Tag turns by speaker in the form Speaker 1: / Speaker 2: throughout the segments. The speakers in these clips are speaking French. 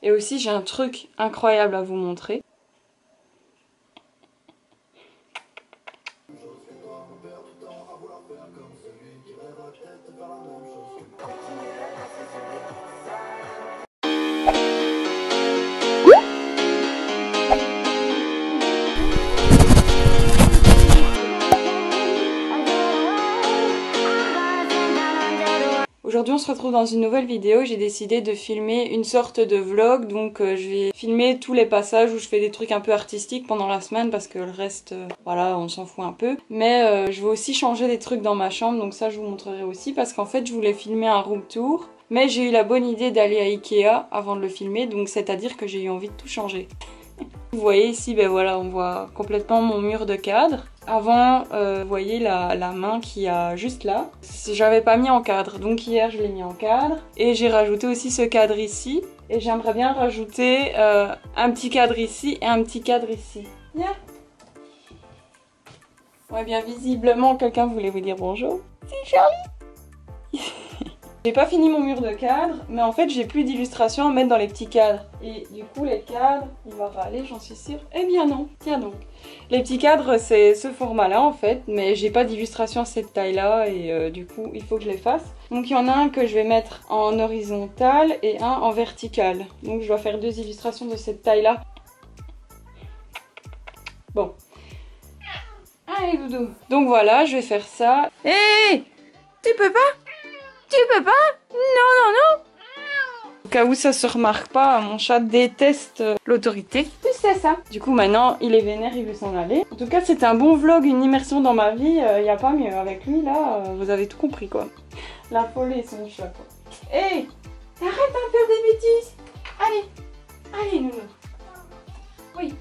Speaker 1: Et aussi j'ai un truc incroyable à vous montrer. Aujourd'hui on se retrouve dans une nouvelle vidéo, j'ai décidé de filmer une sorte de vlog, donc je vais filmer tous les passages où je fais des trucs un peu artistiques pendant la semaine parce que le reste, voilà, on s'en fout un peu. Mais je vais aussi changer des trucs dans ma chambre, donc ça je vous montrerai aussi parce qu'en fait je voulais filmer un room tour, mais j'ai eu la bonne idée d'aller à Ikea avant de le filmer, donc c'est-à-dire que j'ai eu envie de tout changer. Vous voyez ici, ben voilà, on voit complètement mon mur de cadre. Avant, vous voyez la main qui a juste là. J'avais pas mis en cadre, donc hier je l'ai mis en cadre. Et j'ai rajouté aussi ce cadre ici. Et j'aimerais bien rajouter un petit cadre ici et un petit cadre ici. Viens. Ouais, bien visiblement, quelqu'un voulait vous dire bonjour. C'est Charlie. J'ai pas fini mon mur de cadre, mais en fait j'ai plus d'illustrations à mettre dans les petits cadres. Et du coup les cadres, il va râler, j'en suis sûre. Eh bien non, tiens donc. Les petits cadres c'est ce format là en fait, mais j'ai pas d'illustration à cette taille là et du coup il faut que je les fasse. Donc il y en a un que je vais mettre en horizontal et un en vertical. Donc je dois faire 2 illustrations de cette taille là. Bon. Allez doudou. Donc voilà, je vais faire ça. Hé, tu peux pas? Tu peux pas? Non, non, non. Au cas où ça se remarque pas, mon chat déteste l'autorité. Tu sais ça. Du coup, maintenant, il est vénère, il veut s'en aller. En tout cas, c'était un bon vlog, une immersion dans ma vie. Y a pas mieux. Avec lui, là, vous avez tout compris, quoi. La folie et son chat, quoi. Hé, arrête de faire des bêtises. Allez, allez, nounou. Oui.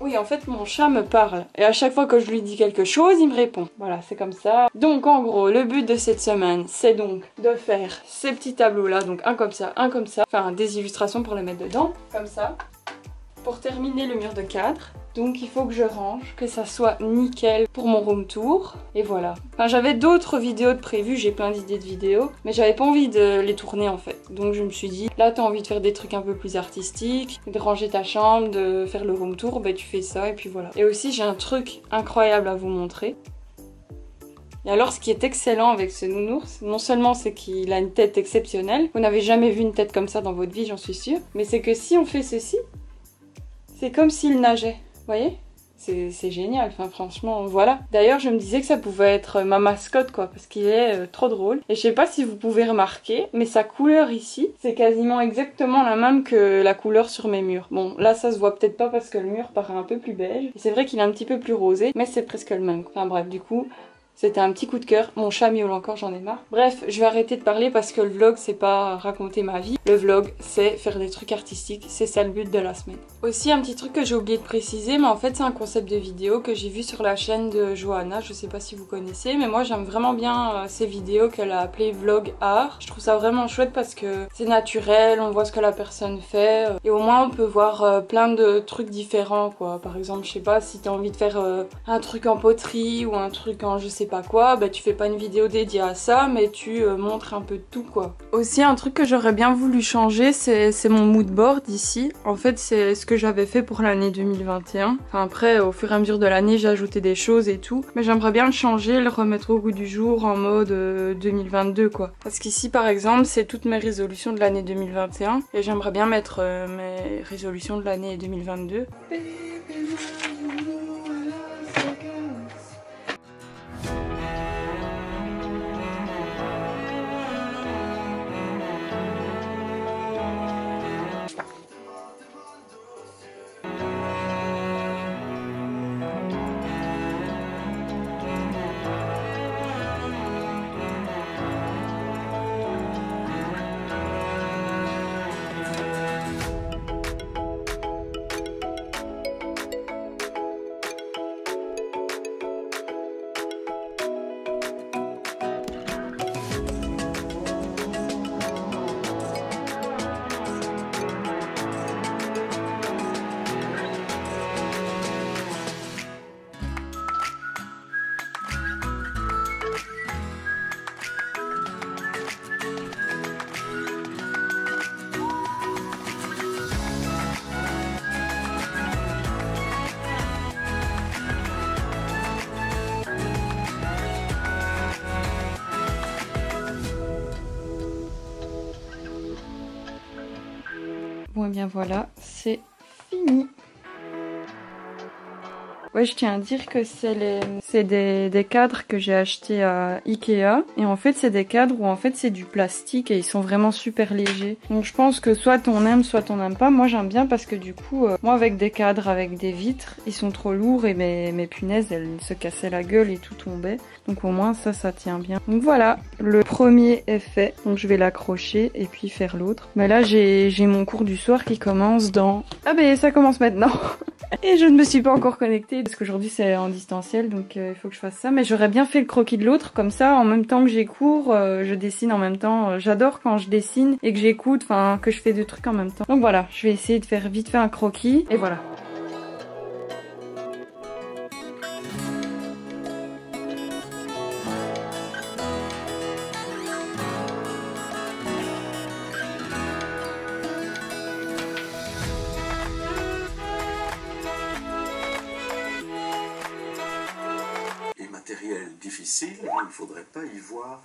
Speaker 1: Oui, en fait, mon chat me parle. Et à chaque fois que je lui dis quelque chose, il me répond. Voilà, c'est comme ça. Donc, en gros, le but de cette semaine, c'est donc de faire ces petits tableaux-là. Donc, un comme ça, un comme ça. Enfin, des illustrations pour les mettre dedans. Comme ça. Pour terminer le mur de cadre. Donc, il faut que je range, que ça soit nickel pour mon room tour. Et voilà. Enfin, j'avais d'autres vidéos de prévues. J'ai plein d'idées de vidéos. Mais j'avais pas envie de les tourner, en fait. Donc, je me suis dit, là, t'as envie de faire des trucs un peu plus artistiques, de ranger ta chambre, de faire le room tour, bah, tu fais ça, et puis voilà. Et aussi, j'ai un truc incroyable à vous montrer. Et alors, ce qui est excellent avec ce nounours, non seulement c'est qu'il a une tête exceptionnelle, vous n'avez jamais vu une tête comme ça dans votre vie, j'en suis sûre, mais c'est que si on fait ceci, c'est comme s'il nageait. Vous voyez? C'est génial, enfin franchement, voilà. D'ailleurs, je me disais que ça pouvait être ma mascotte, quoi, parce qu'il est trop drôle. Et je sais pas si vous pouvez remarquer, mais sa couleur ici, c'est quasiment exactement la même que la couleur sur mes murs. Bon, là, ça se voit peut-être pas parce que le mur paraît un peu plus beige. Et c'est vrai qu'il est un petit peu plus rosé, mais c'est presque le même. Enfin bref, du coup... C'était un petit coup de cœur. Mon chat miaule encore, j'en ai marre. Bref, je vais arrêter de parler parce que le vlog, c'est pas raconter ma vie. Le vlog, c'est faire des trucs artistiques. C'est ça le but de la semaine. Aussi, un petit truc que j'ai oublié de préciser, mais en fait, c'est un concept de vidéo que j'ai vu sur la chaîne de Johanna. Je sais pas si vous connaissez, mais moi, j'aime vraiment bien ces vidéos qu'elle a appelées vlog art. Je trouve ça vraiment chouette parce que c'est naturel, on voit ce que la personne fait. Et au moins, on peut voir plein de trucs différents, quoi. Par exemple, je sais pas, si t'as envie de faire un truc en poterie ou un truc en je sais pas quoi, bah tu fais pas une vidéo dédiée à ça, mais tu montres un peu de tout, quoi. Aussi, un truc que j'aurais bien voulu changer, c'est mon mood board ici. En fait, c'est ce que j'avais fait pour l'année 2021. Enfin, après, au fur et à mesure de l'année, j'ai ajouté des choses et tout. Mais j'aimerais bien le changer, le remettre au goût du jour en mode 2022, quoi. Parce qu'ici, par exemple, c'est toutes mes résolutions de l'année 2021. Et j'aimerais bien mettre mes résolutions de l'année 2022. Bon et bien voilà, c'est fini. Ouais, je tiens à dire que c'est des cadres que j'ai achetés à Ikea. Et en fait, c'est des cadres où en fait c'est du plastique et ils sont vraiment super légers. Donc je pense que soit on aime, soit on n'aime pas. Moi j'aime bien parce que du coup, moi avec des cadres, avec des vitres, ils sont trop lourds et mes punaises, elles se cassaient la gueule et tout tombait. Donc au moins ça tient bien. Donc voilà, le premier est fait. Donc je vais l'accrocher et puis faire l'autre. Mais là j'ai mon cours du soir qui commence dans... Ah ben ça commence maintenant. Et je ne me suis pas encore connectée parce qu'aujourd'hui c'est en distanciel, donc il faut que je fasse ça. Mais j'aurais bien fait le croquis de l'autre, comme ça en même temps que j'ai cours, je dessine en même temps. J'adore quand je dessine et que j'écoute, enfin que je fais deux trucs en même temps. Donc voilà, je vais essayer de faire vite fait un croquis et voilà.
Speaker 2: Difficile, il ne faudrait pas y voir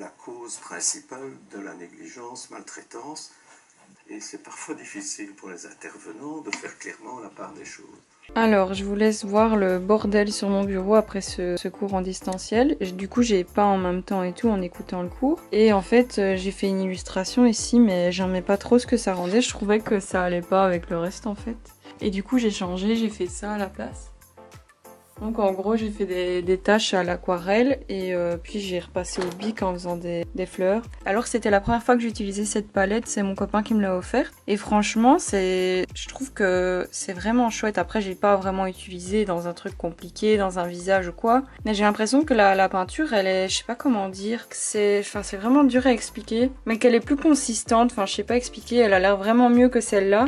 Speaker 2: la cause principale de la négligence, maltraitance. Et c'est parfois difficile pour les intervenants de faire clairement la part des choses.
Speaker 1: Alors, je vous laisse voir le bordel sur mon bureau après ce cours en distanciel. Du coup, j'ai peint en même temps et tout en écoutant le cours. Et en fait, j'ai fait une illustration ici, mais j'aimais pas trop ce que ça rendait. Je trouvais que ça allait pas avec le reste en fait. Et du coup, j'ai changé, j'ai fait ça à la place. Donc en gros j'ai fait des taches à l'aquarelle et puis j'ai repassé au bic en faisant des fleurs. Alors c'était la première fois que j'utilisais cette palette, c'est mon copain qui me l'a offerte. Et franchement je trouve que c'est vraiment chouette. Après j'ai pas vraiment utilisé dans un truc compliqué, dans un visage ou quoi. Mais j'ai l'impression que la peinture elle est, je sais pas comment dire, c'est vraiment dur à expliquer. Mais qu'elle est plus consistante, enfin je sais pas expliquer, elle a l'air vraiment mieux que celle-là.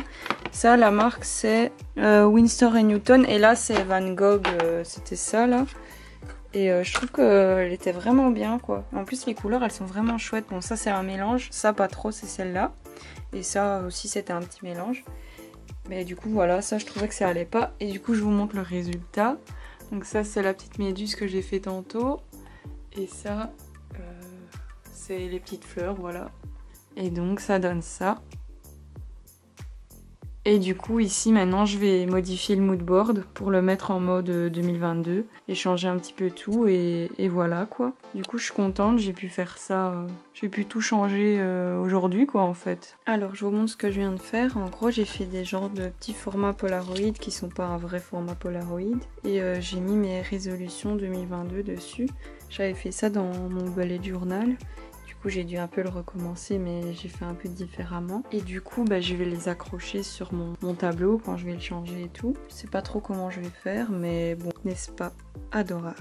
Speaker 1: Ça la marque c'est Winsor & Newton et là c'est Van Gogh, c'était ça là. Et je trouve qu'elle était vraiment bien quoi. En plus les couleurs elles sont vraiment chouettes. Bon ça c'est un mélange, ça pas trop c'est celle-là. Et ça aussi c'était un petit mélange. Mais du coup voilà, ça je trouvais que ça allait pas. Et du coup je vous montre le résultat. Donc ça c'est la petite méduse que j'ai fait tantôt. Et ça c'est les petites fleurs, voilà. Et donc ça donne ça. Et du coup ici maintenant je vais modifier le mood board pour le mettre en mode 2022 et changer un petit peu tout et voilà quoi. Du coup je suis contente, j'ai pu faire ça, j'ai pu tout changer aujourd'hui quoi en fait. Alors je vous montre ce que je viens de faire. En gros j'ai fait des genres de petits formats Polaroid qui sont pas un vrai format Polaroid et j'ai mis mes résolutions 2022 dessus. J'avais fait ça dans mon bullet journal. J'ai dû un peu le recommencer mais j'ai fait un peu différemment et du coup je vais les accrocher sur mon tableau quand je vais le changer et tout. Je sais pas trop comment je vais faire mais bon, n'est-ce pas adorable?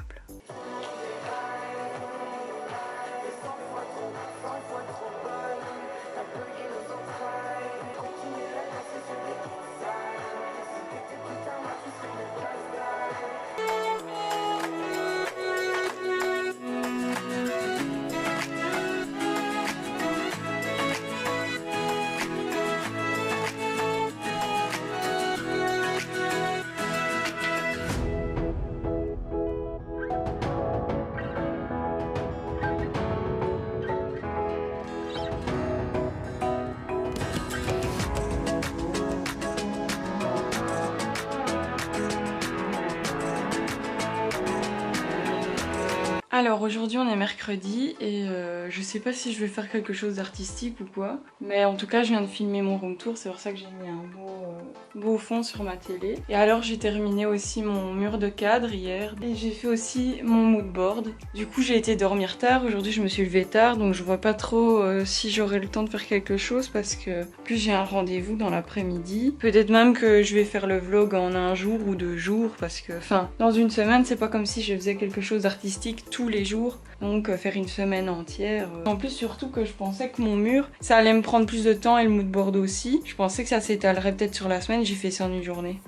Speaker 1: Alors aujourd'hui on est mercredi et je sais pas si je vais faire quelque chose d'artistique ou quoi. Mais en tout cas je viens de filmer mon room tour, c'est pour ça que j'ai mis un beau fond sur ma télé. Et alors j'ai terminé aussi mon mur de cadre hier et j'ai fait aussi mon mood board. Du coup j'ai été dormir tard, aujourd'hui je me suis levée tard donc je vois pas trop si j'aurai le temps de faire quelque chose parce que plus j'ai un rendez-vous dans l'après-midi. Peut-être même que je vais faire le vlog en un jour ou 2 jours parce que enfin dans une semaine c'est pas comme si je faisais quelque chose d'artistique tous les jours, donc faire une semaine entière. En plus surtout que je pensais que mon mur ça allait me prendre plus de temps et le mood board aussi. Je pensais que ça s'étalerait peut-être sur la semaine, j'ai fait ça en une journée.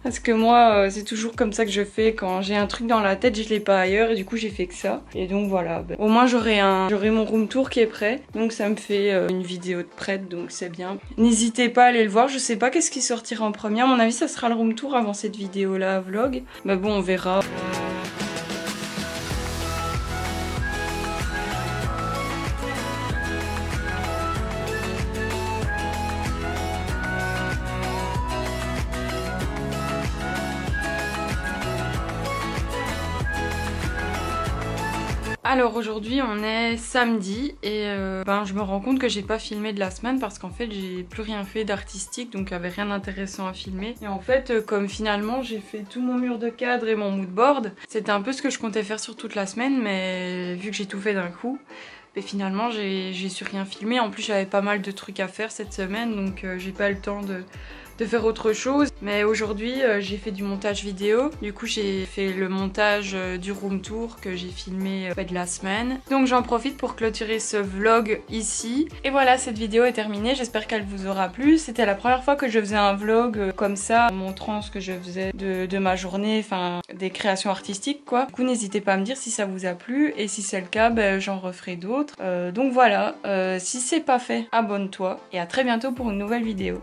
Speaker 1: Parce que moi c'est toujours comme ça que je fais, quand j'ai un truc dans la tête je l'ai pas ailleurs et du coup j'ai fait que ça. Et donc voilà, au moins j'aurai mon room tour qui est prêt, donc ça me fait une vidéo de prête donc c'est bien. N'hésitez pas à aller le voir, je sais pas qu'est-ce qui sortira en premier, à mon avis ça sera le room tour avant cette vidéo là vlog. Mais bon on verra. Alors aujourd'hui on est samedi et je me rends compte que j'ai pas filmé de la semaine parce qu'en fait j'ai plus rien fait d'artistique, donc il y avait rien d'intéressant à filmer. Et en fait comme finalement j'ai fait tout mon mur de cadre et mon moodboard, c'était un peu ce que je comptais faire sur toute la semaine, mais vu que j'ai tout fait d'un coup, et finalement j'ai su rien filmer. En plus j'avais pas mal de trucs à faire cette semaine, donc j'ai pas eu le temps de faire autre chose. Mais aujourd'hui j'ai fait du montage vidéo, du coup j'ai fait le montage du room tour que j'ai filmé de la semaine, donc j'en profite pour clôturer ce vlog ici. Et voilà, cette vidéo est terminée, j'espère qu'elle vous aura plu. C'était la première fois que je faisais un vlog comme ça, montrant ce que je faisais de ma journée, enfin des créations artistiques quoi. Du coup n'hésitez pas à me dire si ça vous a plu, et si c'est le cas j'en referai d'autres. Donc voilà, si c'est pas fait, abonne-toi et à très bientôt pour une nouvelle vidéo.